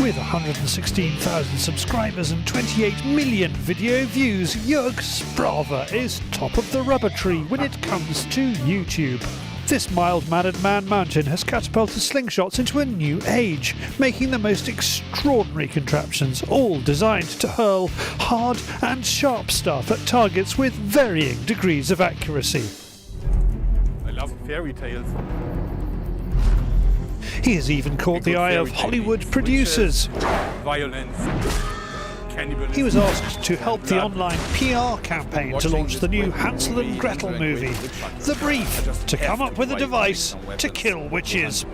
With 116,000 subscribers and 28 million video views, Joerg Sprave is top of the rubber tree when it comes to YouTube. This mild-mannered man-mountain has catapulted slingshots into a new age, making the most extraordinary contraptions, all designed to hurl hard and sharp stuff at targets with varying degrees of accuracy. I love fairy tales. He has even caught the eye of Hollywood producers. Violence, cannibalism. He was asked to help the online PR campaign to launch the new Hansel and Gretel movie. The brief: to come up with a device to kill witches.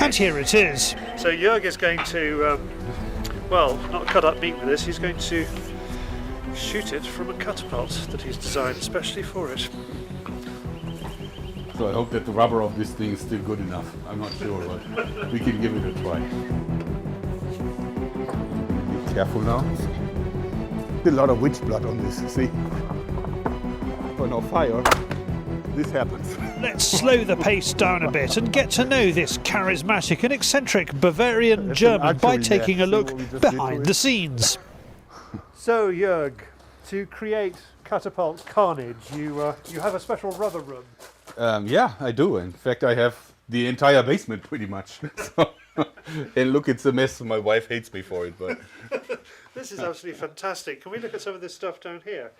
And here it is. So Joerg is going to, well, not cut up meat with this, he's going to shoot it from a catapult that he's designed especially for it. So I hope that the rubber of this thing is still good enough. I'm not sure, but we can give it a try. Be careful now. A lot of witch blood on this, see? For no fire, this happens. Let's slow the pace down a bit and get to know this charismatic and eccentric Bavarian German by taking a look behind the scenes. So Joerg, to create Catapult Carnage, you have a special rubber room. Yeah, I do. In fact, I have the entire basement pretty much. So, and look, it's a mess. My wife hates me for it, but this is absolutely fantastic. Can we look at some of this stuff down here?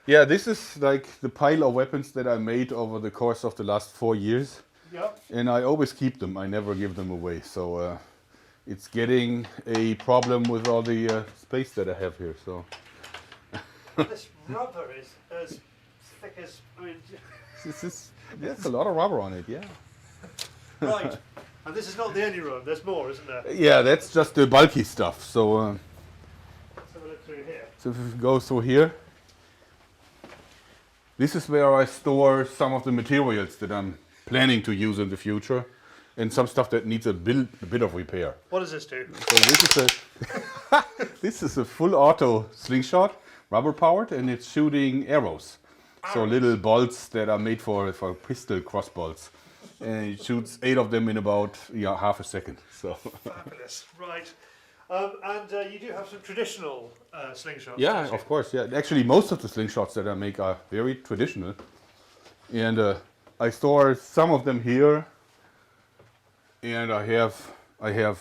yeah, this is like the pile of weapons that I made over the course of the last 4 years. Yep. And I always keep them. I never give them away. So it's getting a problem with all the space that I have here. So This rubber is as thick as, I mean... there's a lot of rubber on it, yeah. Right. And this is not the only room, there's more, isn't there? Yeah, that's just the bulky stuff. So, Let's have a look through here. so if we go through here, this is where I store some of the materials that I'm planning to use in the future, and some stuff that needs a bit of repair. What does this do? So this is a full auto slingshot, rubber powered, and it's shooting arrows. So little bolts that are made for pistol crossbolts, and it shoots 8 of them in about half a second. So Fabulous, right. And you do have some traditional slingshots. yeah, don't you? of course, yeah. Actually, most of the slingshots that I make are very traditional, and I store some of them here, and I have I have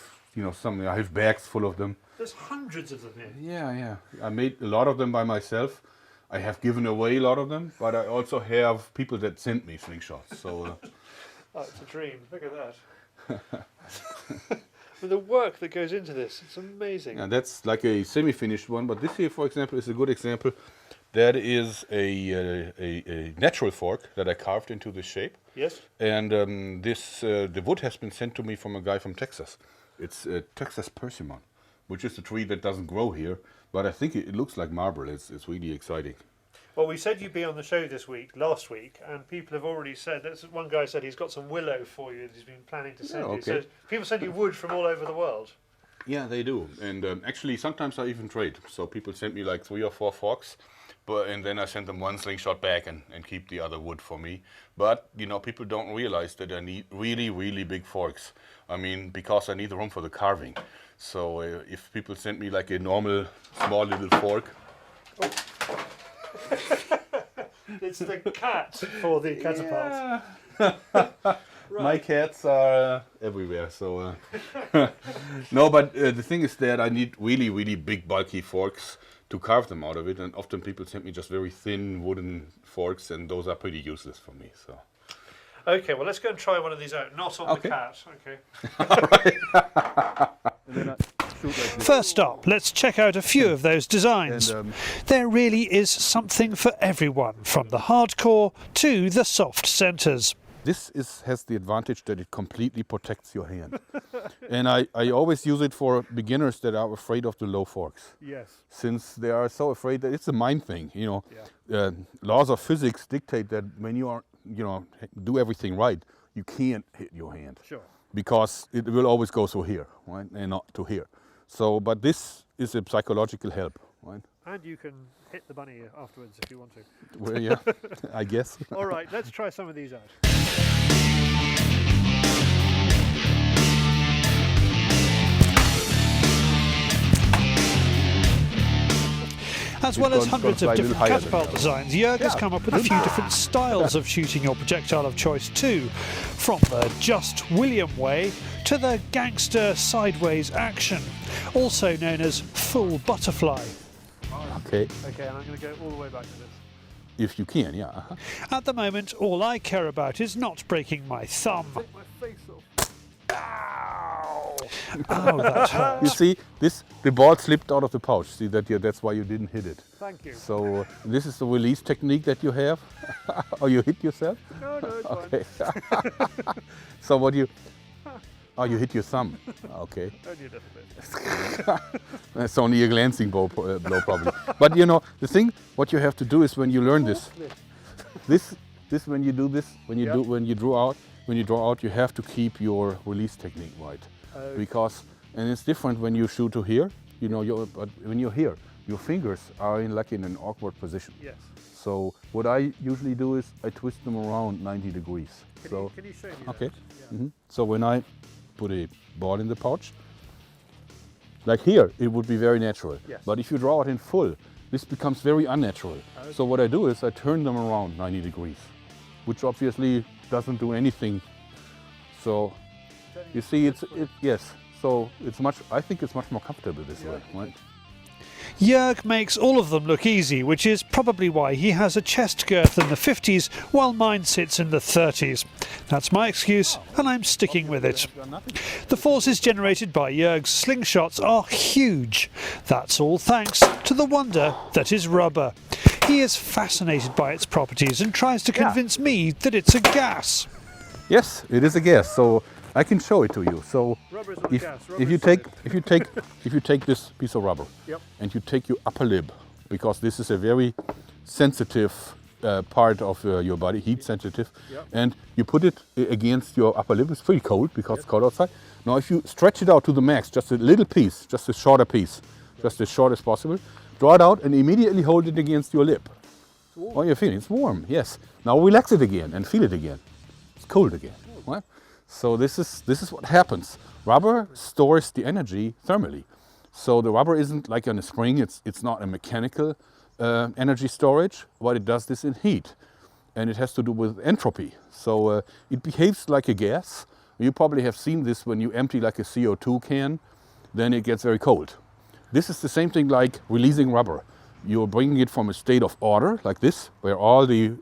bags full of them. There's hundreds of them here. Yeah. I made a lot of them by myself. I have given away a lot of them, but I also have people that send me slingshots. So Oh, it's a dream. Look at that. With the work that goes into this, it's amazing. yeah, that's like a semi-finished one. But this here, for example, is a good example. That is a natural fork that I carved into this shape. Yes. And the wood has been sent to me from a guy from Texas. It's Texas persimmon, which is a tree that doesn't grow here, but I think it looks like marble. It's really exciting. Well, we said you'd be on the show last week, and people have already said, one guy said he's got some willow for you that he's been planning to send you. So people send you wood from all over the world. Yeah, they do. And actually, sometimes I even trade. So people send me like 3 or 4 forks, and then I send them one slingshot back and keep the other wood for me. But, people don't realize that I need really, really big forks. I mean, because I need the room for the carving. So if people send me like a normal, small little fork. Oh. It's the cat for the catapult. Yeah. Right. My cats are everywhere, so no. But the thing is that I need really, really big, bulky forks to carve them out of it, and often people send me just very thin wooden forks, and those are pretty useless for me. So. Okay, well, let's go and try one of these out. Not on the cat. Okay. First up, let's check out a few of those designs. There really is something for everyone, from the hardcore to the soft centers. This has the advantage that it completely protects your hand. And I always use it for beginners that are afraid of the low forks. Yes. Since they are so afraid that it's a mind thing, laws of physics dictate that when you are, do everything right, you can't hit your hand. Sure. Because it will always go through here, right, and not to here. So, but this is a psychological help. right? And you can hit the bunny afterwards if you want to. Well, yeah, I guess. All right, let's try some of these out. As well as hundreds of different catapult designs, Joerg has come up with a few different styles of shooting your projectile of choice too, from the Just William way to the gangster sideways action, also known as full butterfly. Okay. Okay, and I'm going to go all the way back to this. If you can, yeah. At the moment, all I care about is not breaking my thumb. Take my face off. Ow! Oh, that hurt. You see, the ball slipped out of the pouch. See that? That's why you didn't hit it. Thank you. So this is the release technique that you have, or you hit yourself. No, it's Okay. So what you? Oh, you hit your thumb. Okay. fine. Only a little bit. That's only a glancing blow, probably. But you know, the thing, what you have to do is when you learn this, when you do this, when you draw out, you have to keep your release technique right, because, and it's different when you shoot to here. You know, but when you're here, your fingers are in an awkward position. Yes. So what I usually do is I twist them around 90 degrees. Can you show me okay. that? Yeah. So when I put a ball in the pouch, like here, it would be very natural. Yes. But if you draw it in full, this becomes very unnatural. Okay. So what I do is I turn them around 90 degrees, which obviously doesn't do anything. So you see, yes. So I think it's much more comfortable this way, right? Joerg makes all of them look easy, which is probably why he has a chest girth in the 50s while mine sits in the 30s. That's my excuse, and I'm sticking with it. The forces generated by Joerg's slingshots are huge. That's all thanks to the wonder that is rubber. He is fascinated by its properties and tries to convince me that it's a gas. Yes, it is a gas. So I can show it to you. So Rubber is not a gas. Rubber if you take this piece of rubber and you take your upper lip, because this is a very sensitive part of your body, heat sensitive, and you put it against your upper lip. It's pretty cold because it's cold outside. Now if you stretch it out to the max, just a little piece, just a shorter piece, just as short as possible, draw it out and immediately hold it against your lip. Oh, you're feeling it's warm. Yes. Now relax it again and feel it again. It's cold again. Right? So this is what happens. Rubber stores the energy thermally. So the rubber isn't like on a spring. It's not a mechanical energy storage, but it does this in heat, and it has to do with entropy. So it behaves like a gas. You probably have seen this when you empty like a CO2 can, then it gets very cold. This is the same thing like releasing rubber. You're bringing it from a state of order like this, where all the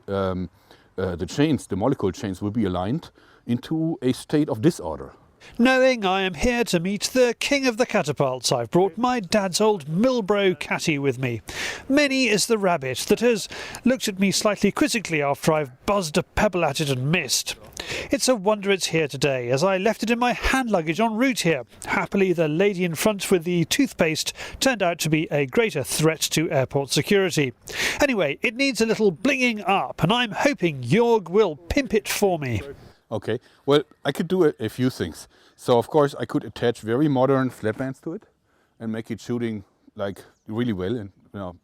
chains, the molecule chains, will be aligned, into a state of disorder. Knowing I am here to meet the king of the catapults, I've brought my dad's old Milbro cattie with me. Minnie is the rabbit that has looked at me slightly quizzically after I've buzzed a pebble at it and missed. It's a wonder it's here today, as I left it in my hand luggage en route here. Happily, the lady in front with the toothpaste turned out to be a greater threat to airport security. Anyway, it needs a little blinging up, and I'm hoping Joerg will pimp it for me. Okay, well, I could do a few things. So, of course, I could attach very modern flat bands to it and make it shooting like really well, and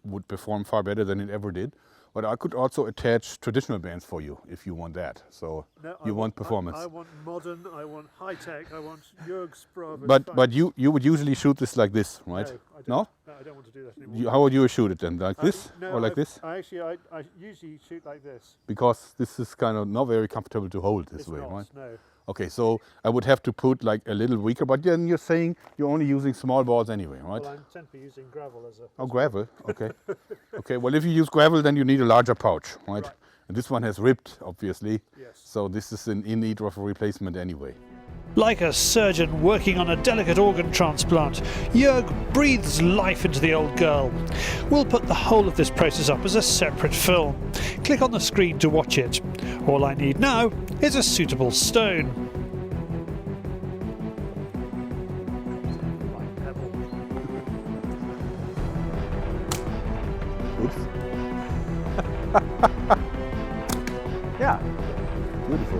would perform far better than it ever did. But I could also attach traditional bands for you if you want that. So you want performance. I want modern, I want high tech, I want Joerg Sprave. But you would usually shoot this like this, right? No, I don't want to do that anymore. How would you shoot it then? Like this or like this? I usually shoot like this. Because this is kind of not very comfortable to hold this way, right? No. Okay, so I would have to put like a little weaker, but then you're saying you're only using small balls anyway, right? Well, I intend to be using gravel as a... Oh, gravel, okay. Okay, well, if you use gravel, then you need a larger pouch, right? And this one has ripped, obviously. Yes. So this is in need of a replacement anyway. Like a surgeon working on a delicate organ transplant, Joerg breathes life into the old girl. We'll put the whole of this process up as a separate film. Click on the screen to watch it. All I need now is a suitable stone. Oops. Yeah. Beautiful.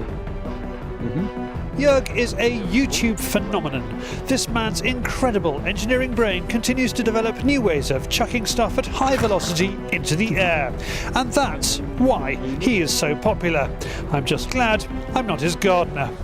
Mm-hmm. Joerg is a YouTube phenomenon. This man's incredible engineering brain continues to develop new ways of chucking stuff at high velocity into the air. And that's why he is so popular. I'm just glad I'm not his gardener.